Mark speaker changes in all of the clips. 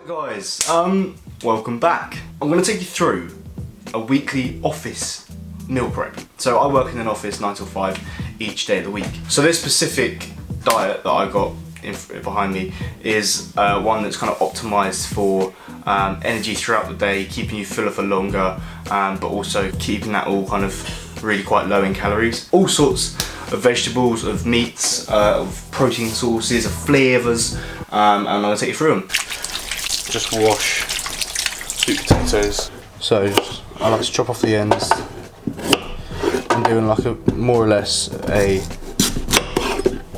Speaker 1: Guys, welcome back. I'm going to take you through a weekly office meal prep. So I work in an office 9 till 5 each day of the week. So this specific diet that I got behind me is one that's kind of optimized for energy throughout the day, keeping you fuller for longer, but also keeping that all kind of really quite low in calories. All sorts of vegetables, of meats, of protein sources, of flavours, and I'm going to take you through them. Just wash sweet potatoes. So I like to chop off the ends. I'm doing like a more or less a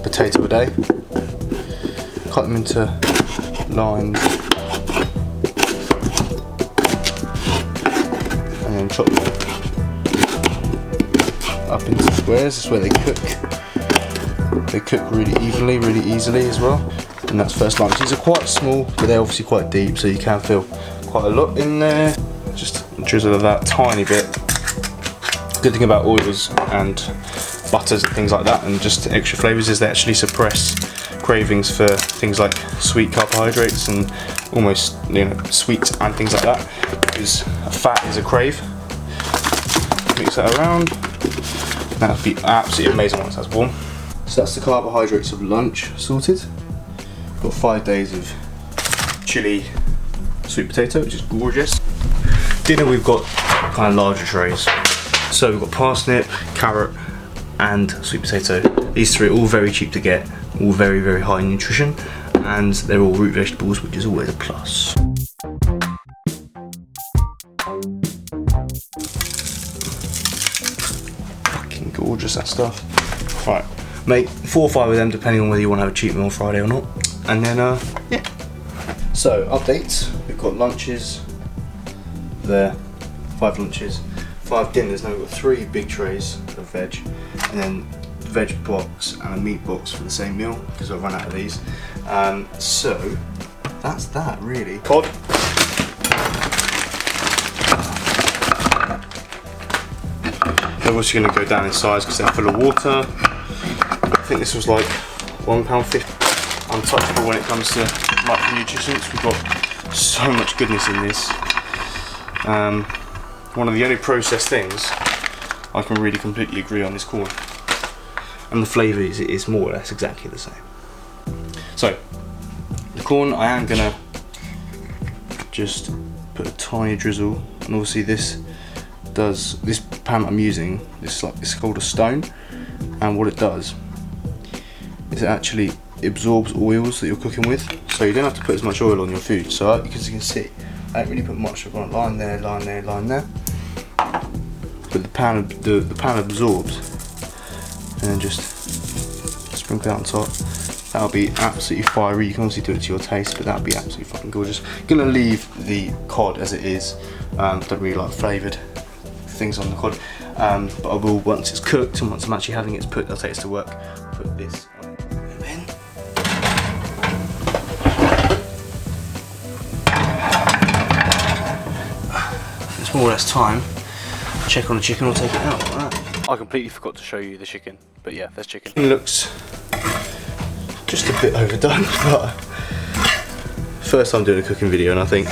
Speaker 1: potato a day. Cut them into lines and then chop them up into squares. This is where they cook. They cook really evenly, really easily as well. And that's first lunch. These are quite small, but they're obviously quite deep, so you can feel quite a lot in there. Just drizzle of that tiny bit. Good thing about oils and butters and things like that, and just extra flavours, is they actually suppress cravings for things like sweet carbohydrates and almost, you know, sweets and things like that, because fat is a crave. Mix that around. That would be absolutely amazing once that's warm. So that's the carbohydrates of lunch sorted. Got 5 days of chili sweet potato, which is gorgeous. Dinner, we've got kind of larger trays. So we've got parsnip, carrot, and sweet potato. These three are all very cheap to get, all very, very high in nutrition, and they're all root vegetables, which is always a plus. Fucking gorgeous, that stuff. Right, make 4 or 5 of them, depending on whether you want to have a cheat meal on Friday or not. And then, yeah. So, updates. We've got lunches there, 5 lunches, 5 dinners. Now we've got 3 big trays of veg, and then a veg box and a meat box for the same meal, because I've run out of these. So, that's that really. Cod. They're also going to go down in size because they're full of water. I think this was like £1.50. Untouchable when it comes to micronutrients. We've got so much goodness in this. One of the only processed things I can really completely agree on is corn, and the flavour is more or less exactly the same. So the corn, I am gonna just put a tiny drizzle, and obviously this pan I'm using, it's called a stone, and what it does is it actually absorbs oils that you're cooking with, so you don't have to put as much oil on your food. So because you can see, I don't really put much. I've got a line there, line there, line there, but the pan absorbs, and then just sprinkle it on top. That'll be absolutely fiery. You can obviously do it to your taste, but that'll be absolutely fucking gorgeous. Gonna leave the cod as it is. Don't really like flavoured things on the cod, but I will, once it's cooked and once I'm actually having it put, I'll take it to work, put this on. More or less time, check on the chicken or take it out like that. I completely forgot to show you the chicken, but yeah, there's chicken. It looks just a bit overdone, but first time doing a cooking video, and I think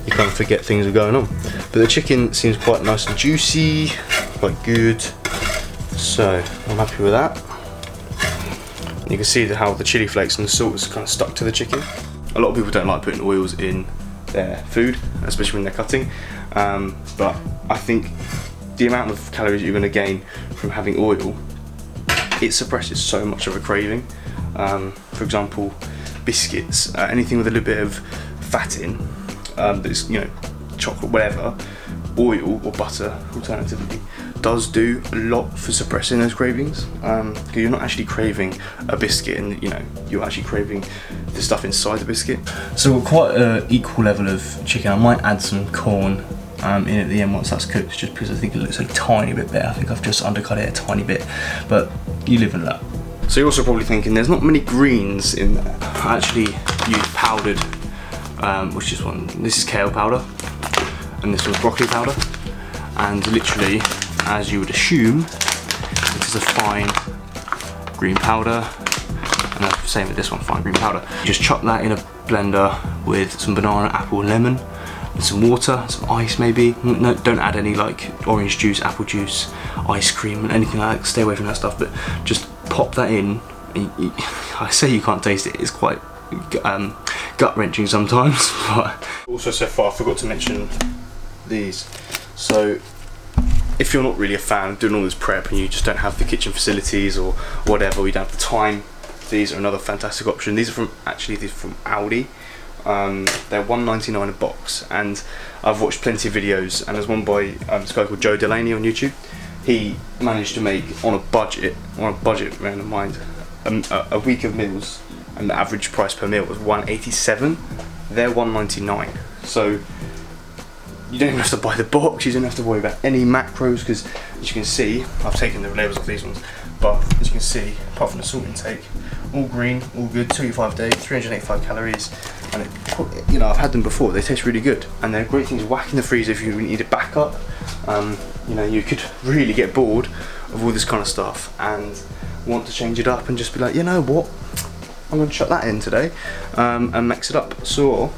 Speaker 1: you kind of forget things are going on. But the chicken seems quite nice and juicy, quite good, so I'm happy with that. You can see how the chili flakes and the salt is kind of stuck to the chicken. A lot of people don't like putting oils in their food, especially when they're cutting, but I think the amount of calories you're going to gain from having oil, it suppresses so much of a craving. For example, biscuits, anything with a little bit of fat in, that's, you know, chocolate, whatever, oil or butter alternatively, does do a lot for suppressing those cravings, because you're not actually craving a biscuit, and you know, you're actually craving the stuff inside the biscuit. So we're quite an equal level of chicken. I might add some corn in at the end once that's cooked, just because I think it looks a tiny bit better. I think I've just undercut it a tiny bit, but you live in that. So you're also probably thinking there's not many greens in there. I actually used powdered, which is one, this is kale powder, and this one's broccoli powder, and literally, as you would assume, this is a fine green powder, and the same with this one, fine green powder. You just chop that in a blender with some banana, apple and lemon, and some water, some ice maybe. No, don't add any like orange juice, apple juice, ice cream and anything like that. Stay away from that stuff, but just pop that in. I say you can't taste it, it's quite gut wrenching sometimes. But also, so far I forgot to mention these. So if you're not really a fan of doing all this prep and you just don't have the kitchen facilities or whatever, you don't have the time, these are another fantastic option. These are from Aldi. They're $1.99 a box, and I've watched plenty of videos, and there's one by this guy called Joe Delaney on YouTube. He managed to make on a budget, bearing in mind, a week of meals, and the average price per meal was $1.87. They're $1.99. So you don't even have to buy the box, you don't have to worry about any macros, because as you can see, I've taken the labels off these ones, but as you can see, apart from the salt intake, all green, all good, 285 a day, 385 calories, and it, you know, I've had them before, they taste really good, and they're great things to whack in the freezer if you need a backup. You know, you could really get bored of all this kind of stuff and want to change it up and just be like, you know what, I'm going to chuck that in today, and mix it up. So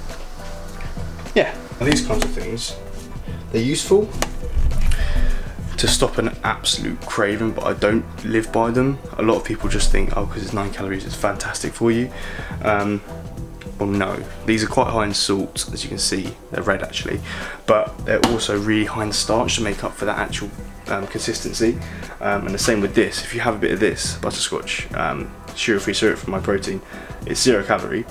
Speaker 1: yeah, these kinds of things, they're useful to stop an absolute craving, but I don't live by them. A lot of people just think, oh, because it's 9 calories, it's fantastic for you. Well, no, these are quite high in salt, as you can see. They're red actually, but they're also really high in starch to make up for that actual consistency. And the same with this. If you have a bit of this butterscotch sugar-free syrup for my protein, it's 0 calorie.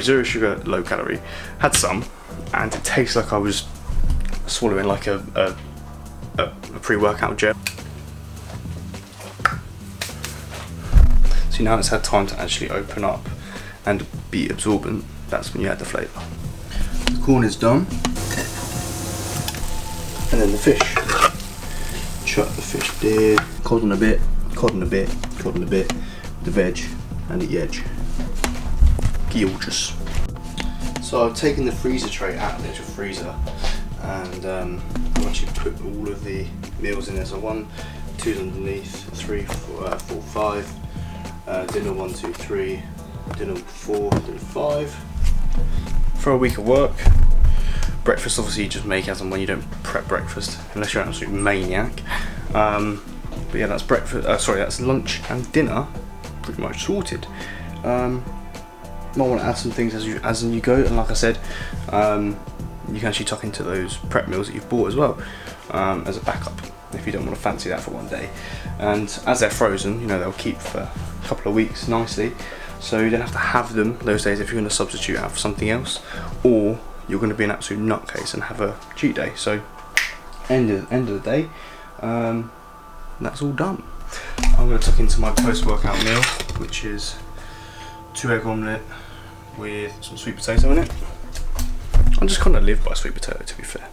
Speaker 1: Zero sugar, low calorie. Had some, and it tastes like I was swallowing like a pre-workout gel. So now it's had time to actually open up and be absorbent. That's when you add the flavour. The corn is done, and then the fish. Chuck the fish there, cod on a bit, cod on a bit, cod on a bit, the veg and the edge. Gorgeous. So I've taken the freezer tray out of the actual freezer, and I've actually put all of the meals in there. So 1, 2's underneath, 3, 4, 5, dinner 1, 2, 3, dinner 4, dinner 5. For a week of work, breakfast obviously you just make as and when, you don't prep breakfast unless you're an absolute maniac. But yeah, that's breakfast. That's lunch and dinner, pretty much sorted. Might want to add some things as you go, and like I said, you can actually tuck into those prep meals that you've bought as well, as a backup if you don't want to fancy that for one day. And as they're frozen, you know, they'll keep for a couple of weeks nicely, so you don't have to have them those days if you're going to substitute out for something else, or you're going to be an absolute nutcase and have a cheat day. So end of the day, that's all done. I'm going to tuck into my post-workout meal, which is 2 egg omelette with some sweet potato in it. I just kind of live by sweet potato, to be fair.